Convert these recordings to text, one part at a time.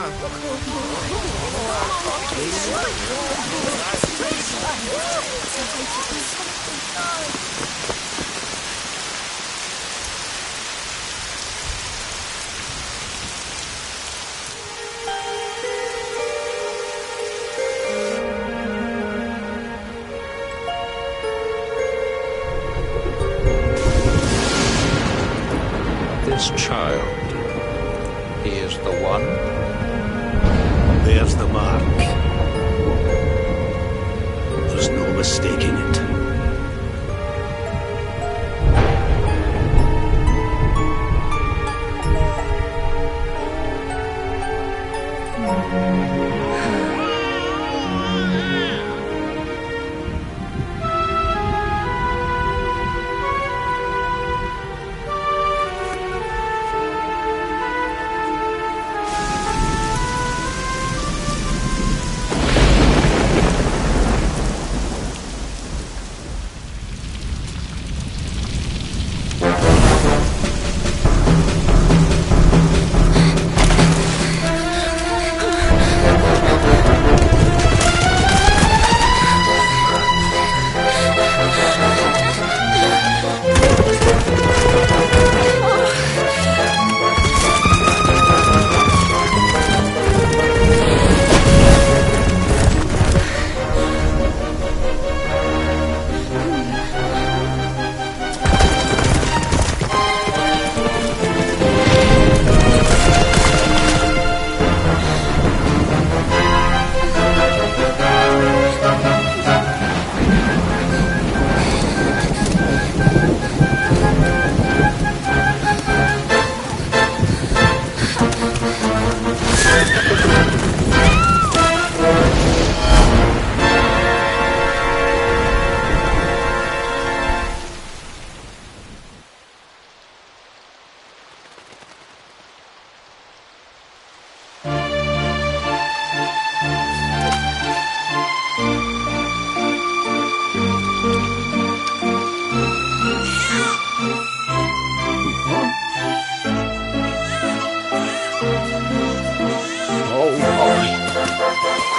This child, he is the one? There's the mark. There's no mistaking it.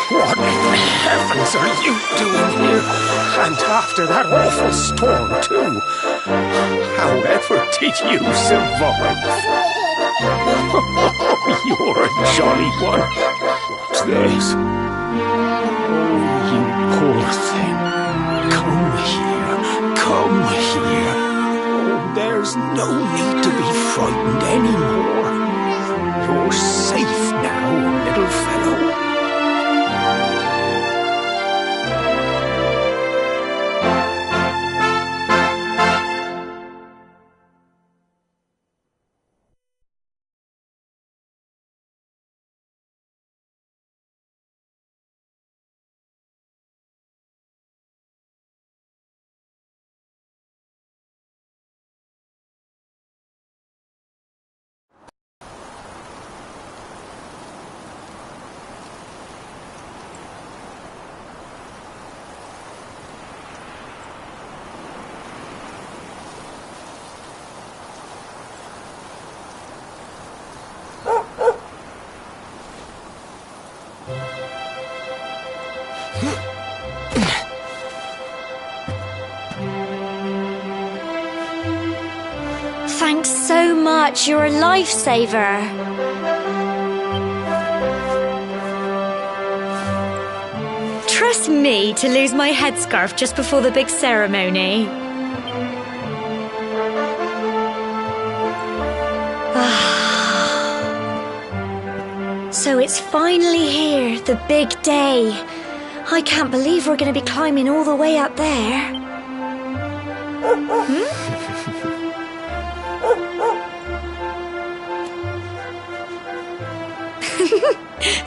What in heavens are you doing here? And after that awful storm, too. However did you survive? You're a jolly one. What's this? Oh, you poor thing. Come here. Come here. Oh, there's no need to be frightened anymore. You're safe now, little fellow. Thanks so much, you're a lifesaver. Trust me to lose my headscarf just before the big ceremony. So it's finally here, the big day. I can't believe we're going to be climbing all the way up there.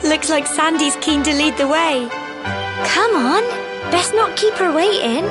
Looks like Sandy's keen to lead the way. Come on, best not keep her waiting.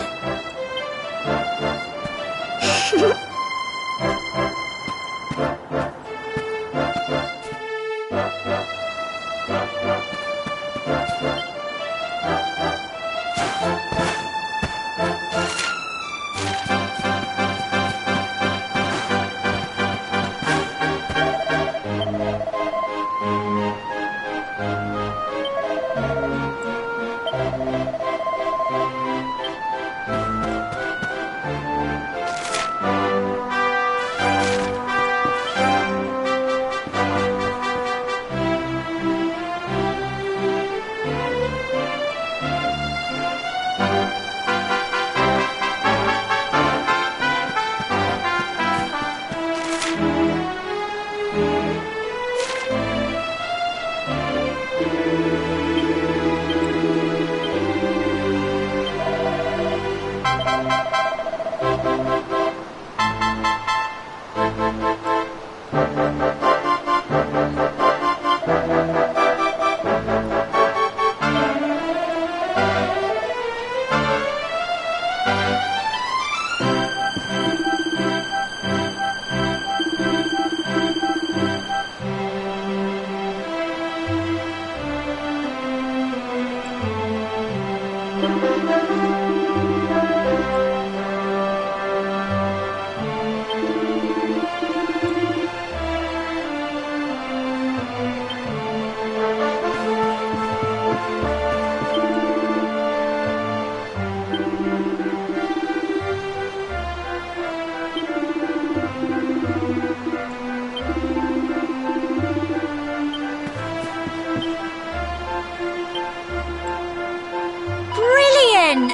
Brilliant!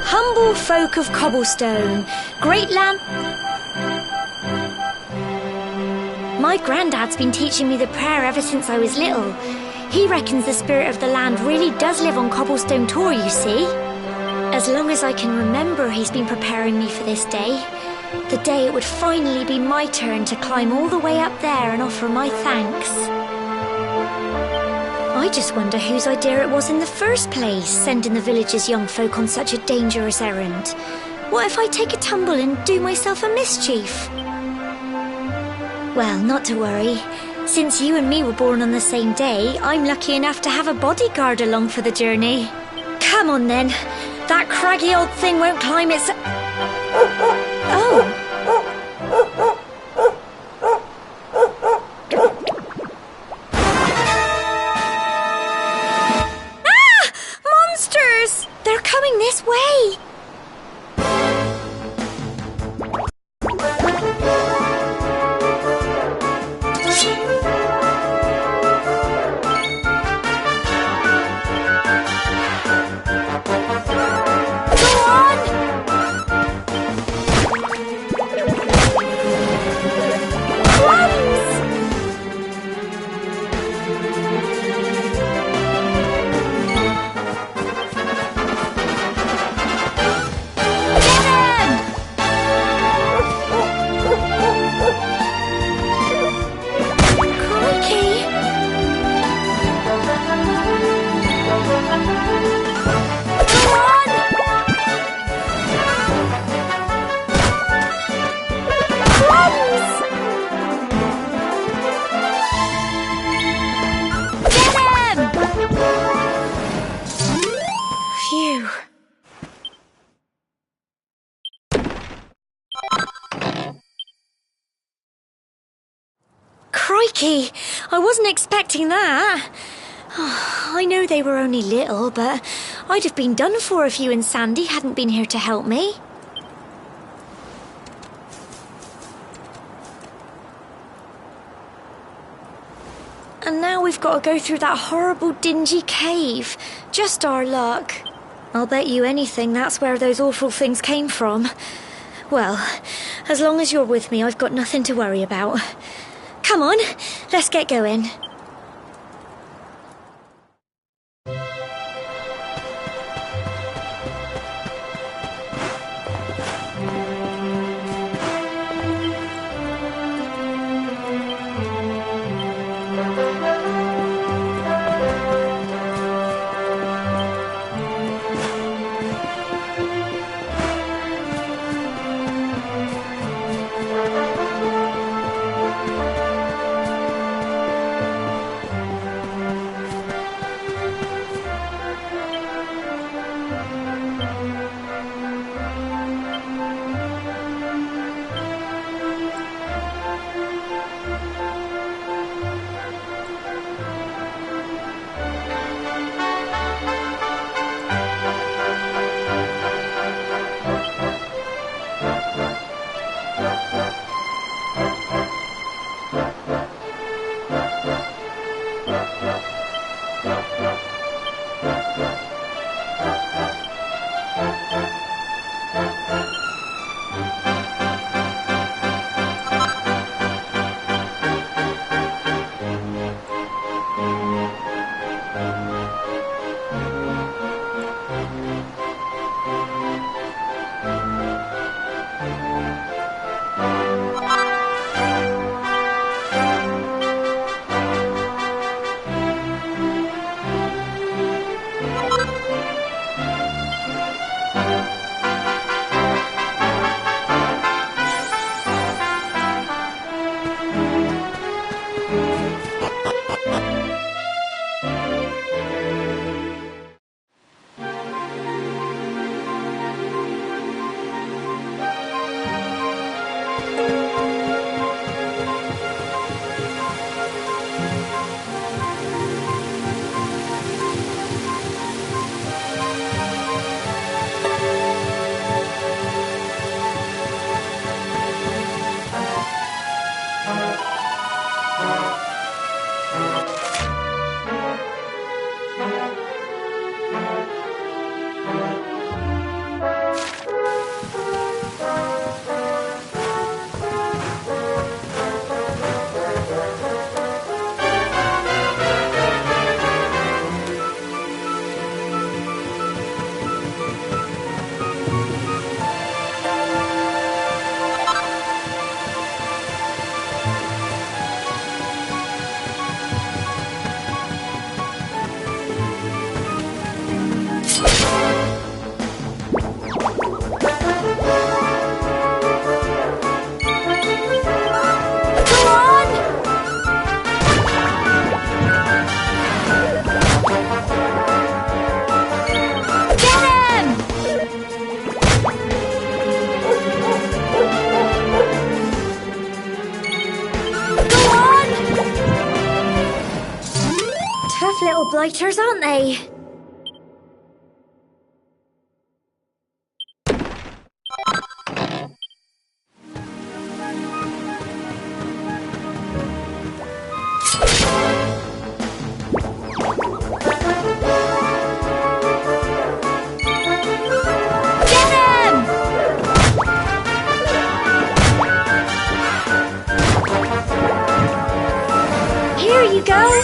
Humble folk of cobblestone, great lamp. My granddad's been teaching me the prayer ever since I was little. He reckons the spirit of the land really does live on Cobblestone Tor, you see. As long as I can remember, he's been preparing me for this day. The day it would finally be my turn to climb all the way up there and offer my thanks. I just wonder whose idea it was in the first place, sending the village's young folk on such a dangerous errand. What if I take a tumble and do myself a mischief? Well, not to worry. Since you and me were born on the same day, I'm lucky enough to have a bodyguard along for the journey. Come on then. That craggy old thing won't climb its... Oh! They're coming this way! Crikey, I wasn't expecting that. Oh, I know they were only little, but I'd have been done for if you and Sandy hadn't been here to help me. And now we've got to go through that horrible dingy cave. Just our luck. I'll bet you anything that's where those awful things came from. Well, as long as you're with me, I've got nothing to worry about. Come on, let's get going. Little blighters, aren't they? Get him! Here you go.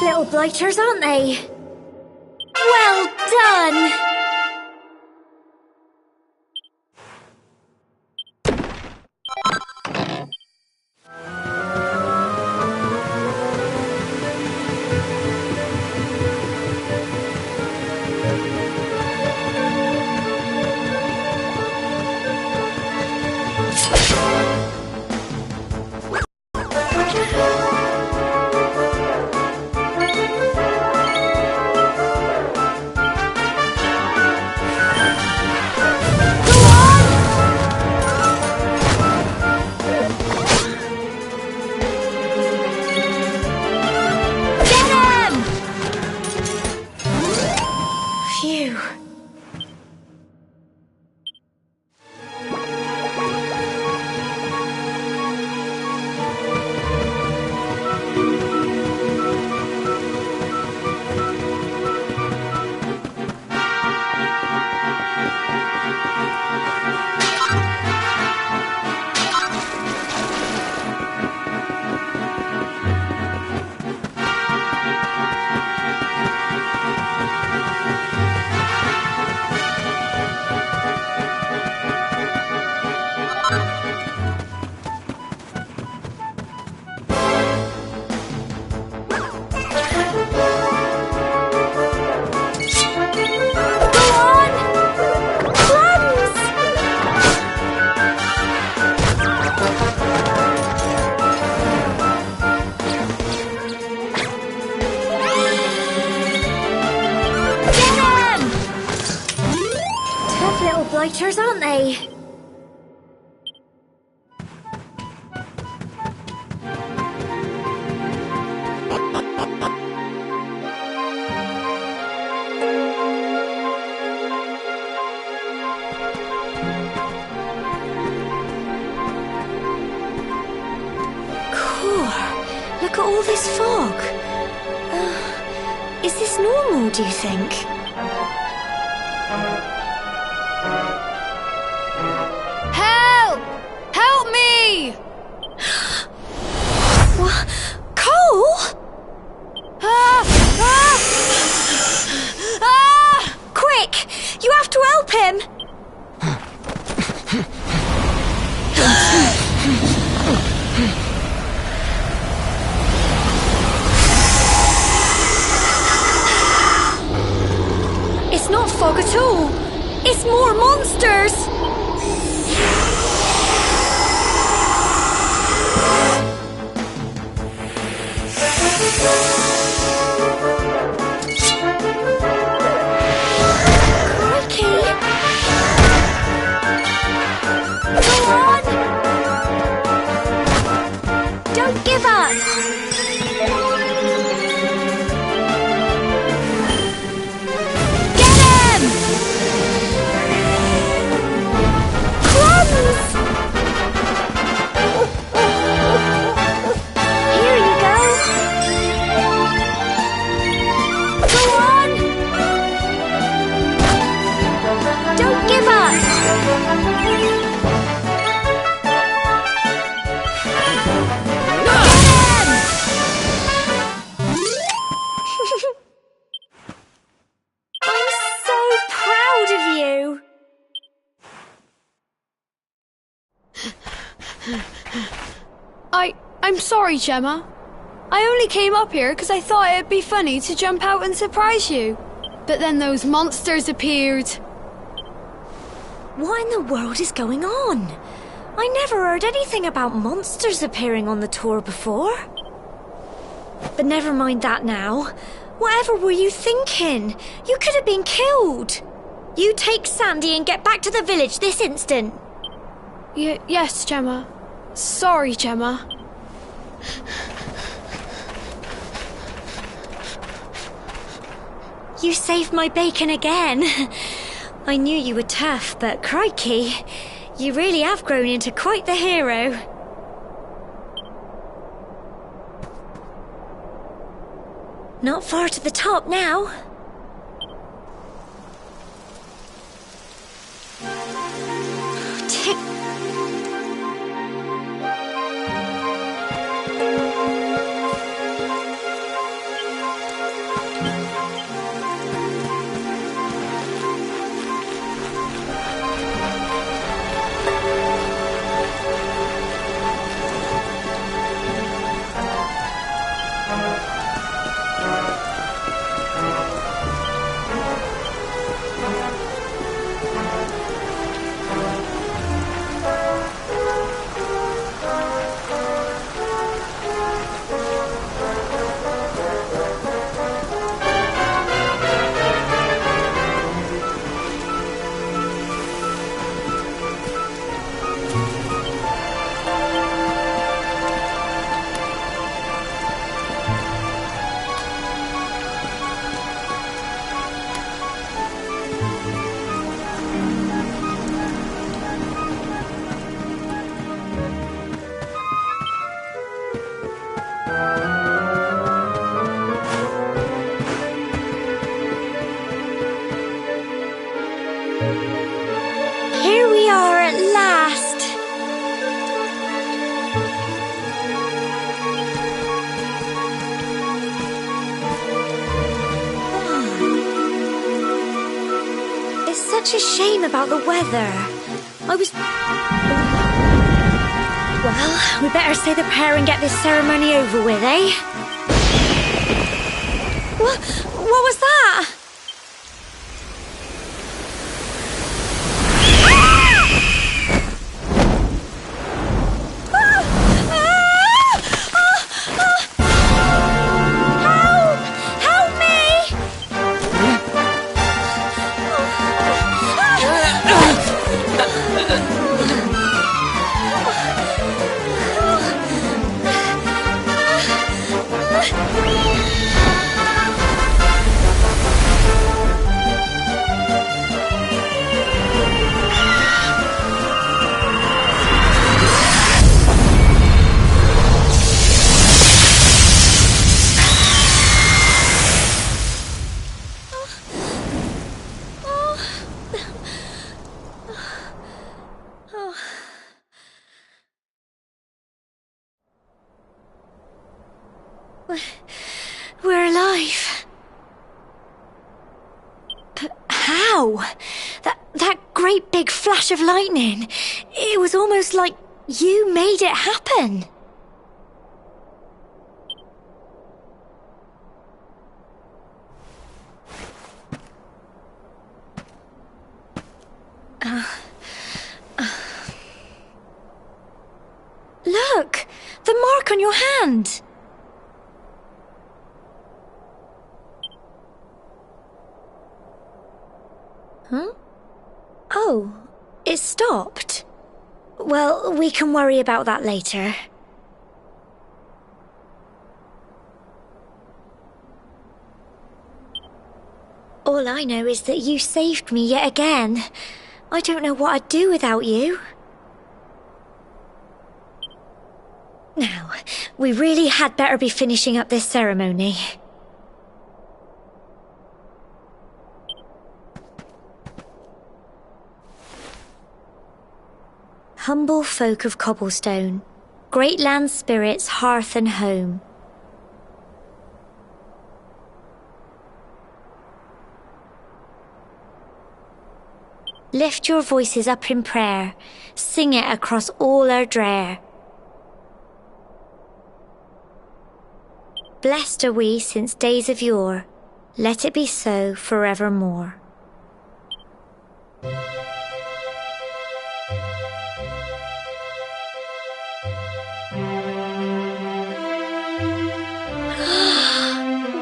Little blighters, aren't they? Well done! all-nighters, aren't they? Look at all this fog. Is this normal, do you think? Help! Help me! What? Cole? Quick! You have to help him! It's not fog at all. It's more monsters. Crikey. Go on. Don't give up. I'm sorry, Gemma. I only came up here because I thought it'd be funny to jump out and surprise you. But then those monsters appeared. What in the world is going on? I never heard anything about monsters appearing on the tour before. But never mind that now. Whatever were you thinking? You could have been killed. You take Sandy and get back to the village this instant. Yes, Gemma. Sorry, Gemma. You saved my bacon again. I knew you were tough, but crikey, you really have grown into quite the hero. Not far to the top now. Tick. Here we are at last. It's such a shame about the weather. Well, we better say the prayer and get this ceremony over with, eh? What was that? alive. But how? That great big flash of lightning. It was almost like you made it happen. Look! The mark on your hand! Huh? Oh, it stopped. Well, we can worry about that later. All I know is that you saved me yet again. I don't know what I'd do without you. Now, we really had better be finishing up this ceremony. Humble folk of Cobblestone, great land spirits, hearth and home. Lift your voices up in prayer, sing it across all our drear. Blessed are we since days of yore, let it be so forevermore.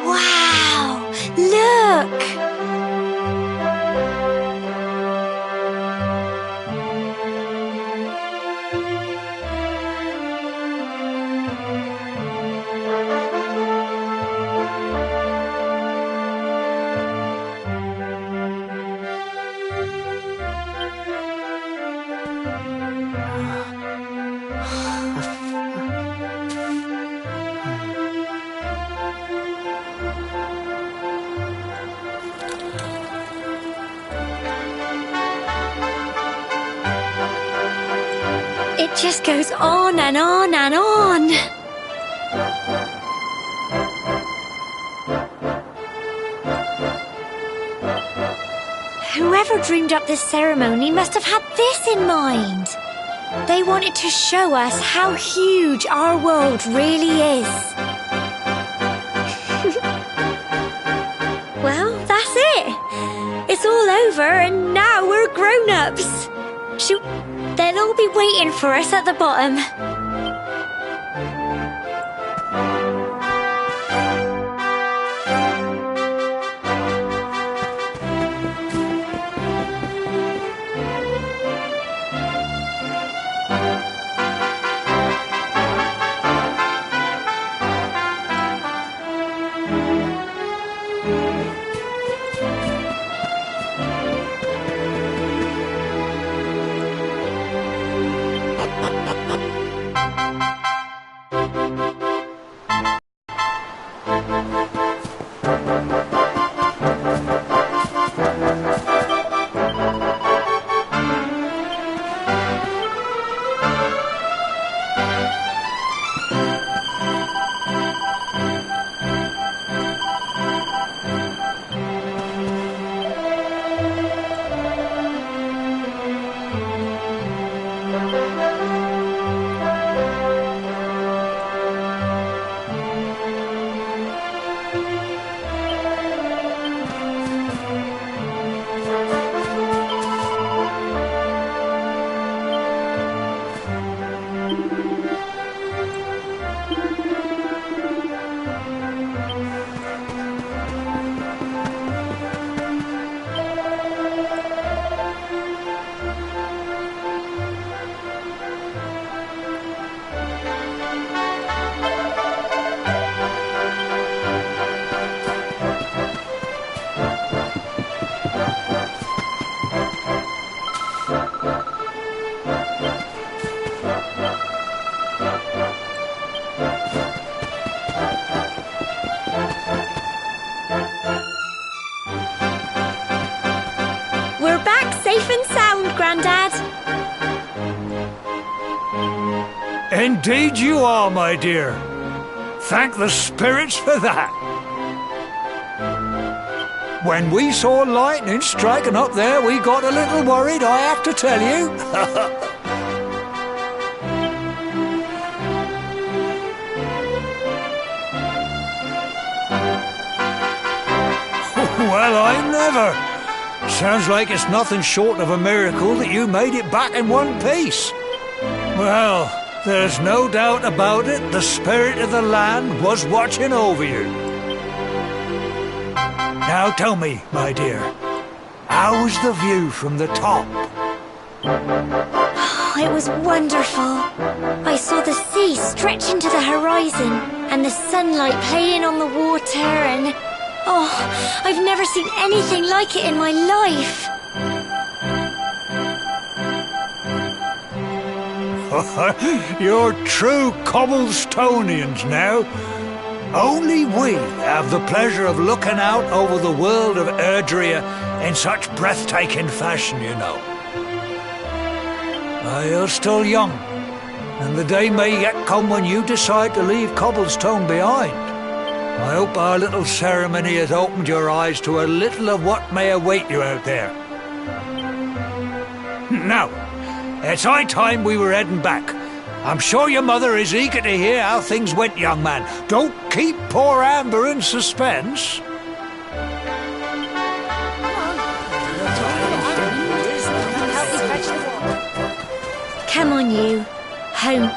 Wow! Look! It just goes on and on and on. Whoever dreamed up this ceremony must have had this in mind. They wanted to show us how huge our world really is. Well, that's it. It's all over and now we're grown-ups. Shoot. They'll all be waiting for us at the bottom. Indeed you are, my dear. Thank the spirits for that. When we saw lightning striking up there, we got a little worried, I have to tell you. Well, I never. Sounds like it's nothing short of a miracle that you made it back in one piece. Well, there's no doubt about it, the spirit of the land was watching over you. Now tell me, my dear, how's the view from the top? It was wonderful. I saw the sea stretch into the horizon and the sunlight playing on the water and... Oh, I've never seen anything like it in my life. You're true Cobblestonians now. Only we have the pleasure of looking out over the world of Erdrea in such breathtaking fashion, you know. You're still young, and the day may yet come when you decide to leave Cobblestone behind. I hope our little ceremony has opened your eyes to a little of what may await you out there. Now, it's high time we were heading back. I'm sure your mother is eager to hear how things went, young man. Don't keep poor Amber in suspense. Come on, you. Home.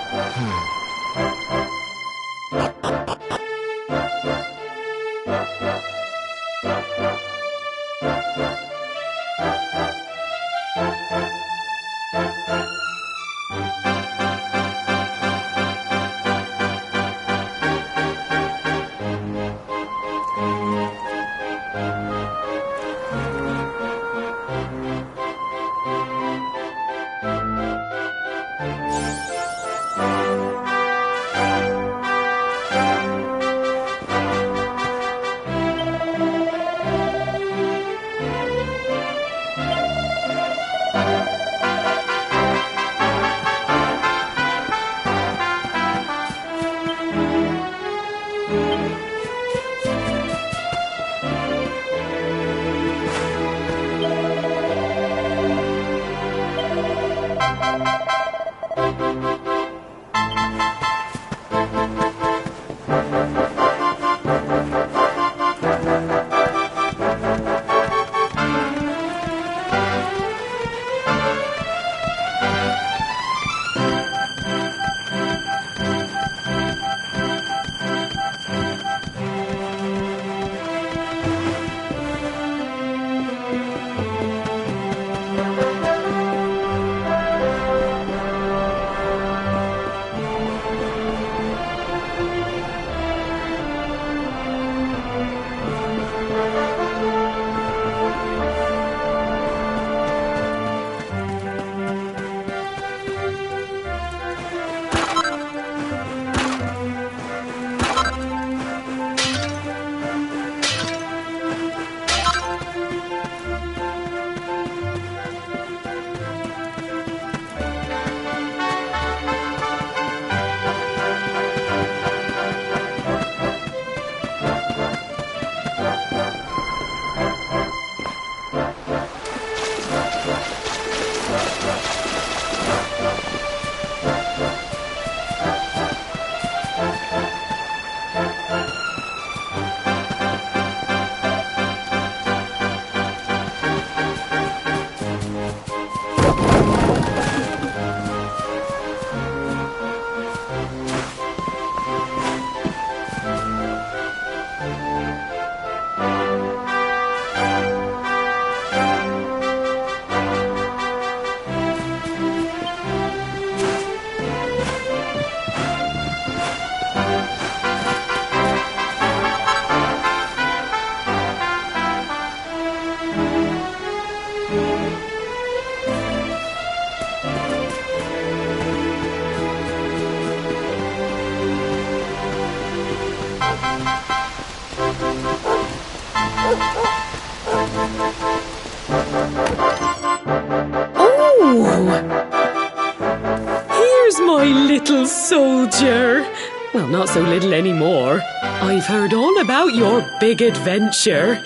Here's my little soldier. Well, not so little anymore. I've heard all about your big adventure.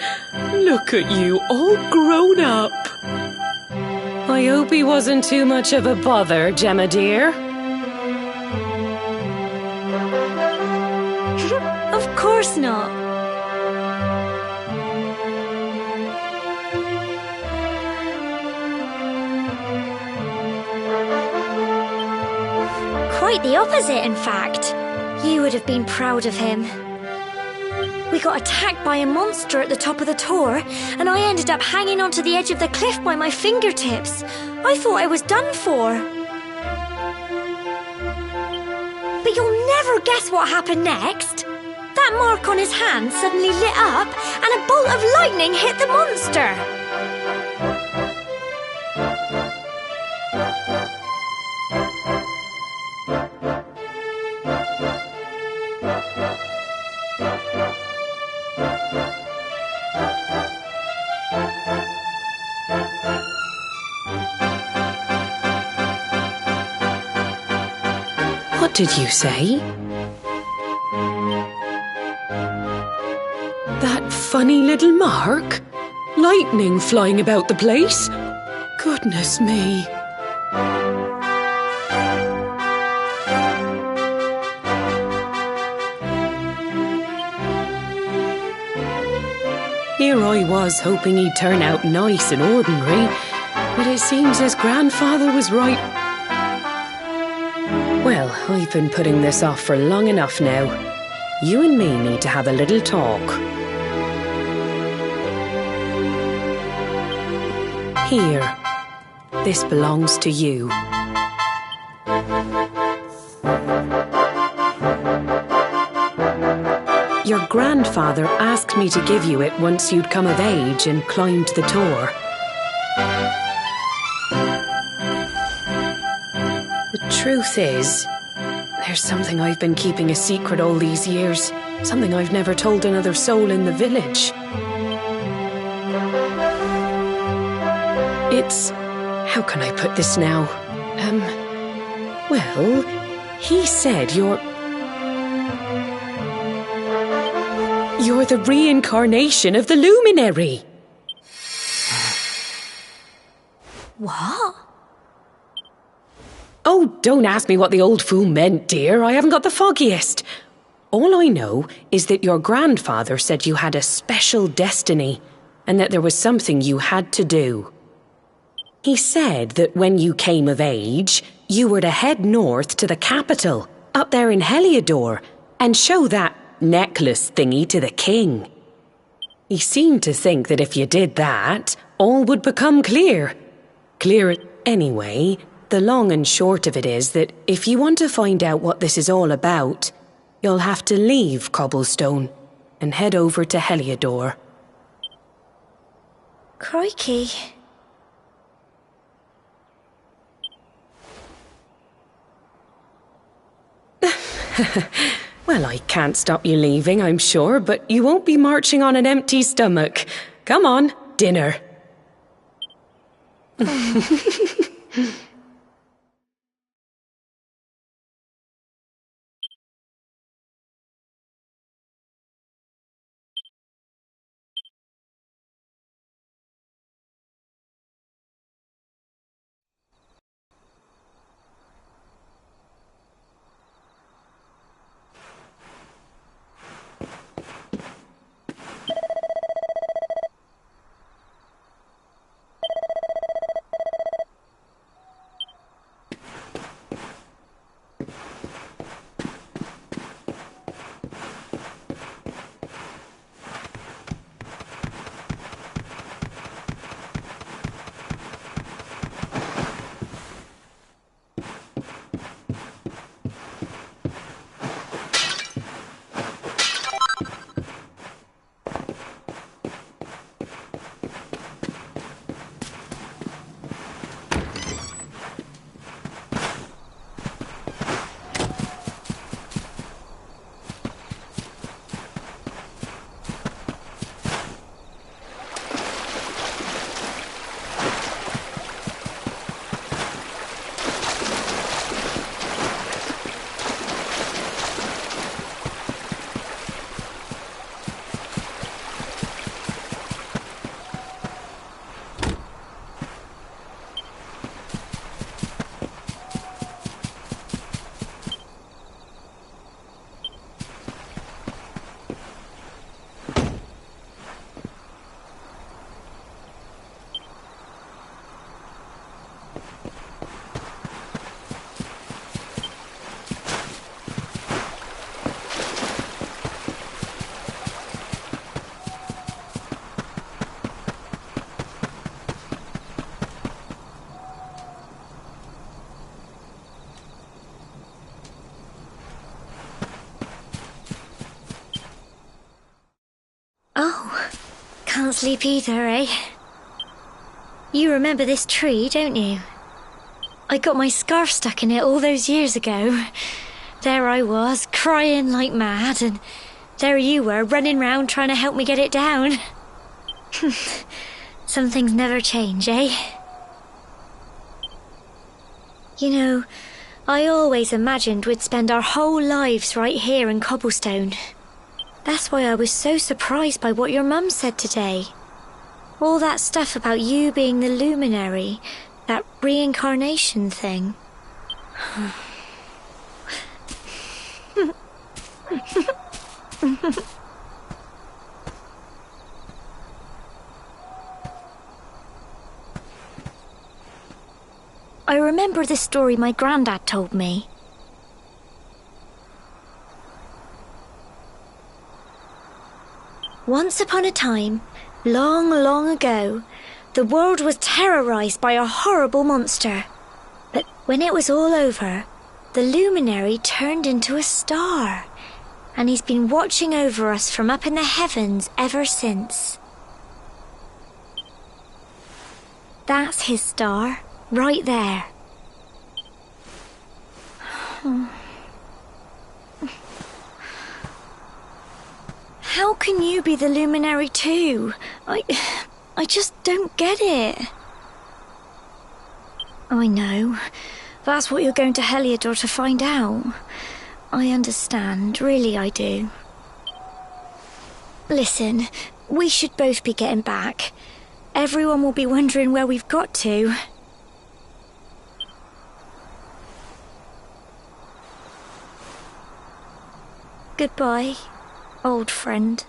Look at you, all grown up. I hope he wasn't too much of a bother, Gemma dear. Of course not. Quite the opposite, in fact. You would have been proud of him. We got attacked by a monster at the top of the tor, and I ended up hanging onto the edge of the cliff by my fingertips. I thought I was done for. But you'll never guess what happened next. That mark on his hand suddenly lit up, and a bolt of lightning hit the monster. What did you say? That funny little mark? Lightning flying about the place? Goodness me. Here I was hoping he'd turn out nice and ordinary, but it seems his grandfather was right. Well, I've been putting this off for long enough now. You and me need to have a little talk. Here. This belongs to you. Your grandfather asked me to give you it once you'd come of age and climbed the tor. The truth is, there's something I've been keeping a secret all these years. Something I've never told another soul in the village. It's... how can I put this now? Well, he said you're the reincarnation of the luminary. What? Oh, don't ask me what the old fool meant, dear. I haven't got the foggiest. All I know is that your grandfather said you had a special destiny and that there was something you had to do. He said that when you came of age, you were to head north to the capital, up there in Heliodor, and show that necklace thingy to the king. He seemed to think that if you did that, all would become clear. Clear anyway. The long and short of it is that if you want to find out what this is all about, you'll have to leave Cobblestone and head over to Heliodor. Crikey. Well, I can't stop you leaving, I'm sure, but you won't be marching on an empty stomach. Come on, dinner. can't sleep either, eh? You remember this tree, don't you? I got my scarf stuck in it all those years ago. There I was, crying like mad, and there you were, running round trying to help me get it down. Some things never change, eh? You know, I always imagined we'd spend our whole lives right here in Cobblestone. That's why I was so surprised by what your mum said today. All that stuff about you being the luminary, that reincarnation thing. I remember the story my granddad told me. Once upon a time, long, long ago, the world was terrorized by a horrible monster. But when it was all over, the luminary turned into a star, and he's been watching over us from up in the heavens ever since. That's his star, right there. How can you be the luminary too? I just don't get it. I know. That's what you're going to Heliodor to find out. I understand, really I do. Listen, we should both be getting back. Everyone will be wondering where we've got to. Goodbye, old friend.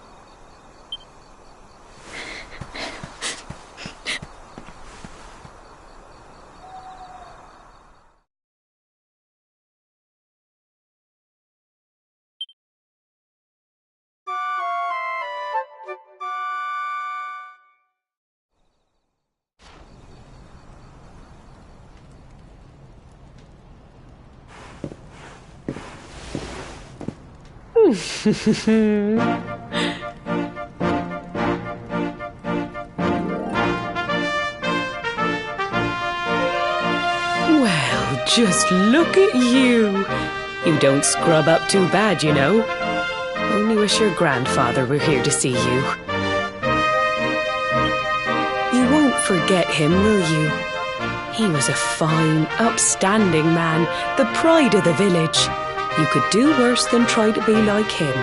Well, just look at you. You don't scrub up too bad, you know. Only wish your grandfather were here to see you. You won't forget him, will you? He was a fine, upstanding man, the pride of the village. You could do worse than try to be like him.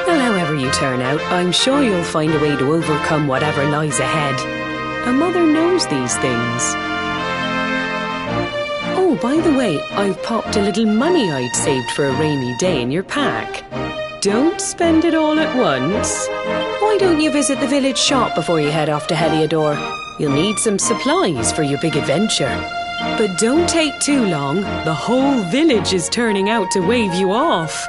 Well, however you turn out, I'm sure you'll find a way to overcome whatever lies ahead. A mother knows these things. Oh, by the way, I've popped a little money I'd saved for a rainy day in your pack. Don't spend it all at once. Why don't you visit the village shop before you head off to Heliodor? You'll need some supplies for your big adventure. But don't take too long. The whole village is turning out to wave you off.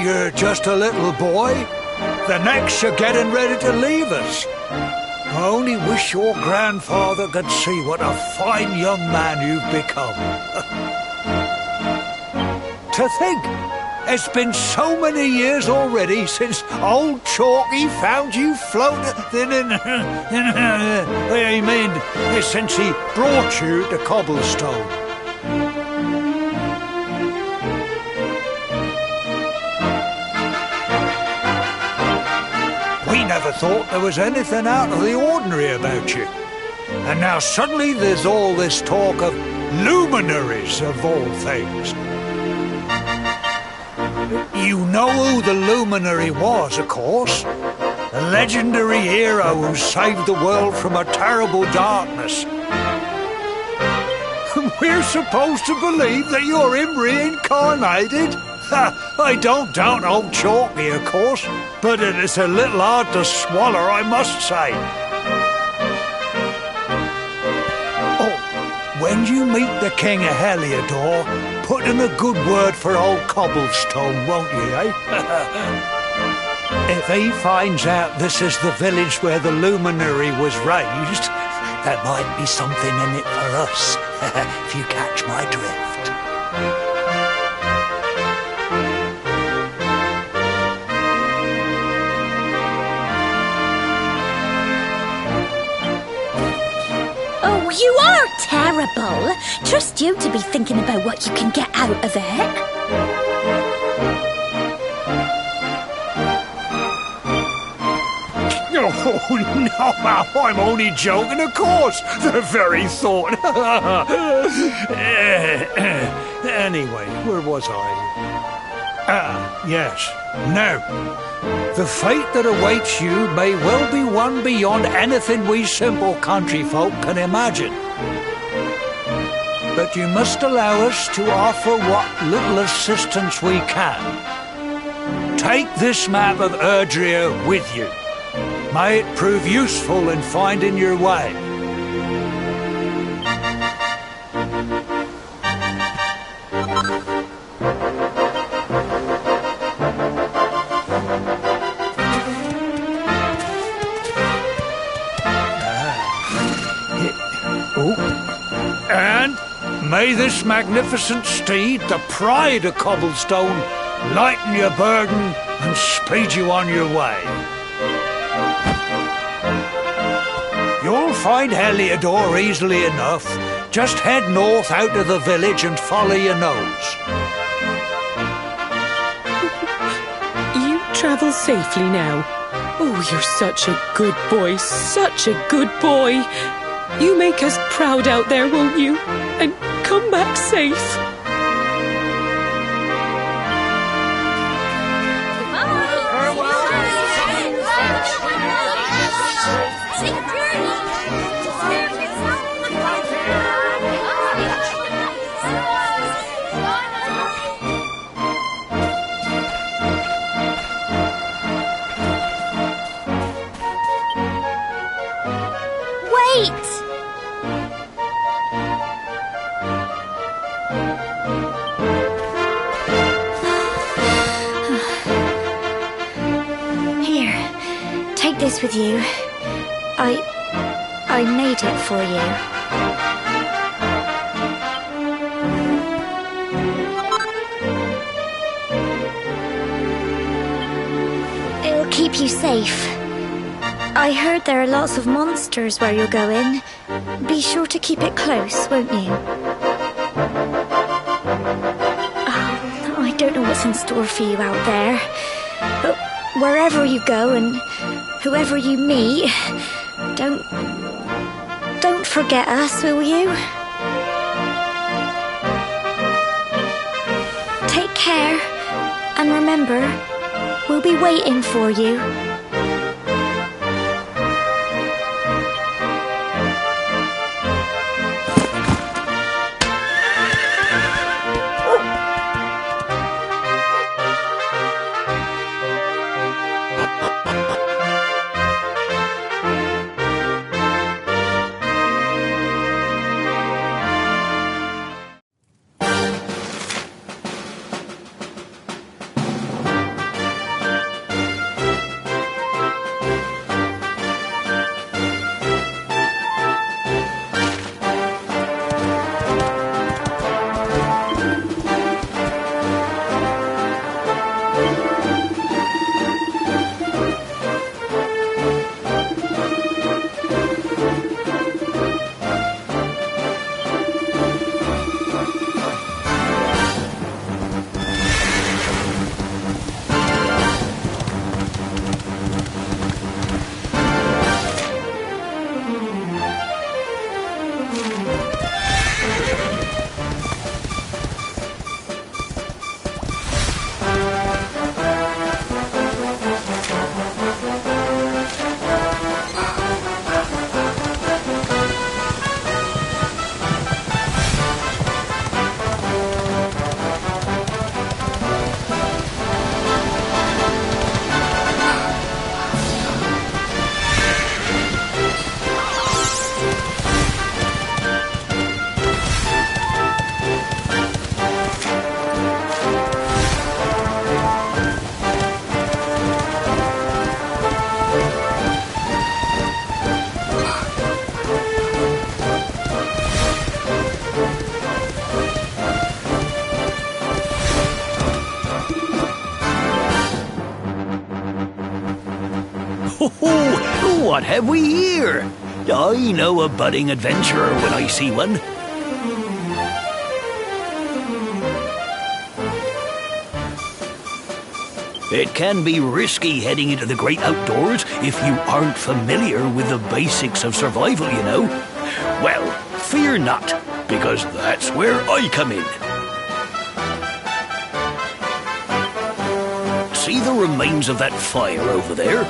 you're just a little boy. The next you're getting ready to leave us. I only wish your grandfather could see what a fine young man you've become. To think, it's been so many years already since old Chalky found you floating in... I mean, since he brought you to Cobblestone. We never thought there was anything out of the ordinary about you. And now suddenly there's all this talk of luminaries of all things. You know who the luminary was, of course. The legendary hero who saved the world from a terrible darkness. We're supposed to believe that you're him reincarnated? I don't doubt old Chalky, of course, but it is a little hard to swallow, I must say. Oh, when you meet the King of Heliodor, put in a good word for old Cobblestone, won't you, eh? If he finds out this is the village where the luminary was raised, there might be something in it for us, if you catch my drift. Oh, you are terrible. Trust you to be thinking about what you can get out of it. Oh, no, I'm only joking, of course. The very thought. Anyway, where was I? Yes. Now, the fate that awaits you may well be one beyond anything we simple country folk can imagine. But you must allow us to offer what little assistance we can. Take this map of Erdrea with you. May it prove useful in finding your way. And may this magnificent steed, the pride of Cobblestone, lighten your burden and speed you on your way. You'll find Heliodor easily enough. Just head north out of the village and follow your nose. You travel safely now. Oh, you're such a good boy, such a good boy. You make us proud out there, won't you? And come back safe. This with you. I made it for you. It'll keep you safe. I heard there are lots of monsters where you're going. Be sure to keep it close, won't you? Oh, I don't know what's in store for you out there, but wherever you go and whoever you meet, don't forget us, will you? Take care, and remember, we'll be waiting for you. Oh, what have we here? I know a budding adventurer when I see one. It can be risky heading into the great outdoors if you aren't familiar with the basics of survival, you know. Well, fear not, because that's where I come in. See the remains of that fire over there?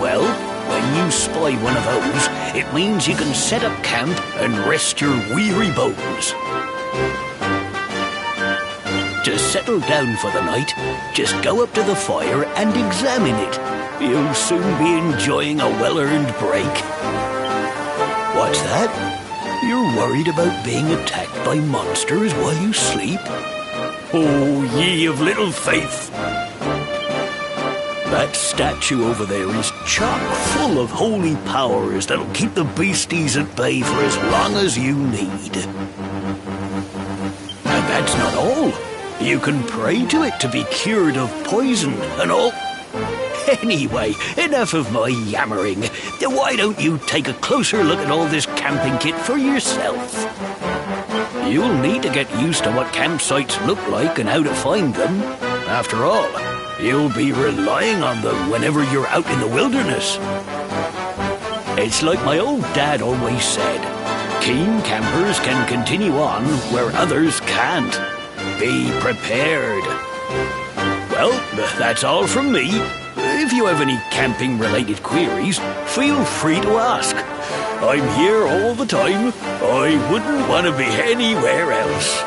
Well, when you spy one of those, it means you can set up camp and rest your weary bones. To settle down for the night, just go up to the fire and examine it. You'll soon be enjoying a well-earned break. What's that? You're worried about being attacked by monsters while you sleep? Oh, ye of little faith! That statue over there is chock full of holy powers that'll keep the beasties at bay for as long as you need. And that's not all. You can pray to it to be cured of poison and all. Anyway, enough of my yammering. Why don't you take a closer look at all this camping kit for yourself? You'll need to get used to what campsites look like and how to find them. After all, you'll be relying on them whenever you're out in the wilderness. It's like my old dad always said, keen campers can continue on where others can't. Be prepared. Well, that's all from me. If you have any camping-related queries, feel free to ask. I'm here all the time. I wouldn't want to be anywhere else.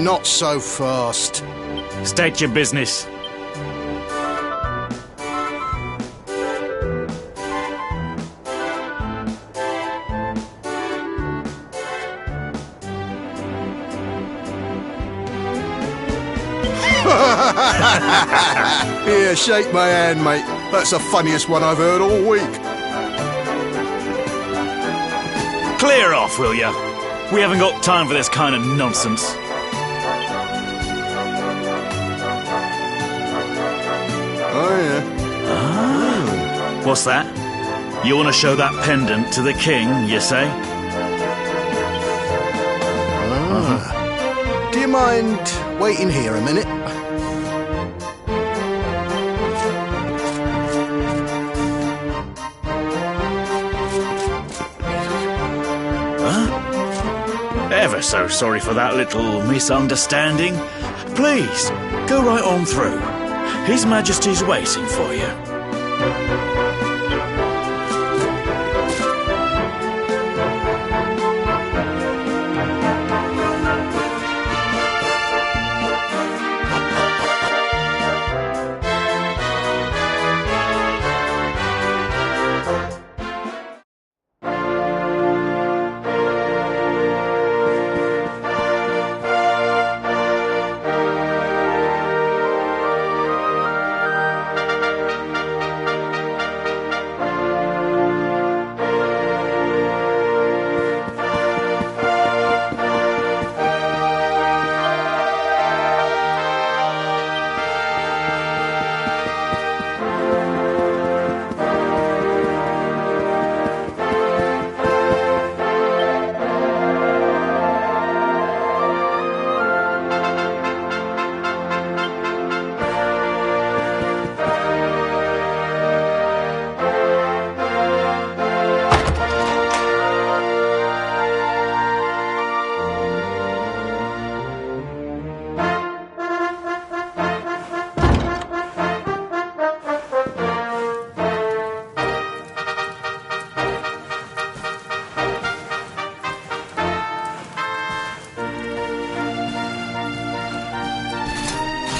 Not so fast. State your business. Here, shake my hand, mate. That's the funniest one I've heard all week. Clear off, will ya? We haven't got time for this kind of nonsense. Oh, yeah. What's that? You want to show that pendant to the king, you say? Do you mind waiting here a minute? Ever so sorry for that little misunderstanding. Please, go right on through. His Majesty's waiting for you.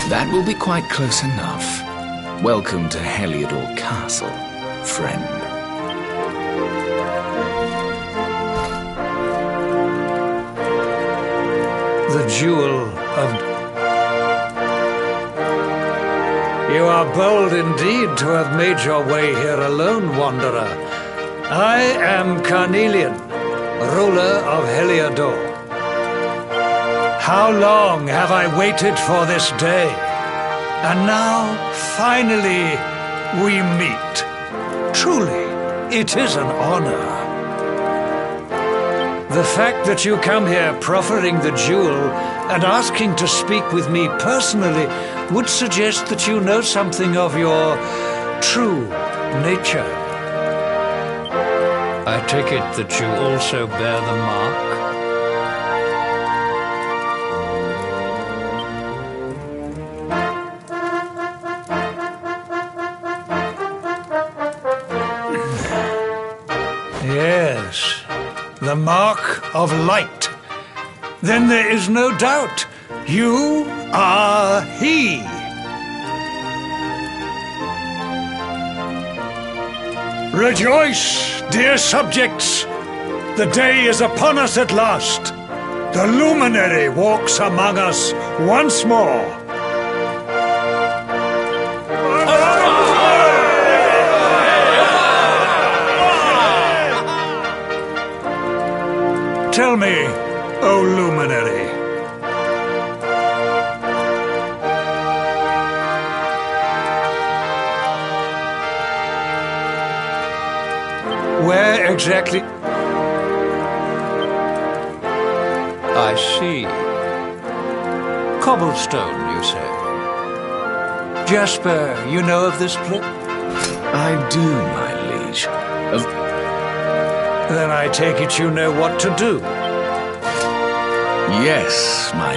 That will be quite close enough. Welcome to Heliodor Castle, friend. The jewel of... You are bold indeed to have made your way here alone, wanderer. I am Carnelian, ruler of Heliodor. How long have I waited for this day? And now, finally, we meet. Truly, it is an honor. The fact that you come here proffering the jewel and asking to speak with me personally would suggest that you know something of your true nature. I take it that you also bear the mark? Yes, the mark of light. Then there is no doubt. You are he. Rejoice, dear subjects. The day is upon us at last. The luminary walks among us once more. Tell me, O luminary, where exactly... I see. Cobblestone, you say? Jasper, you know of this place? I do, my liege. Then I take it you know what to do. Yes, my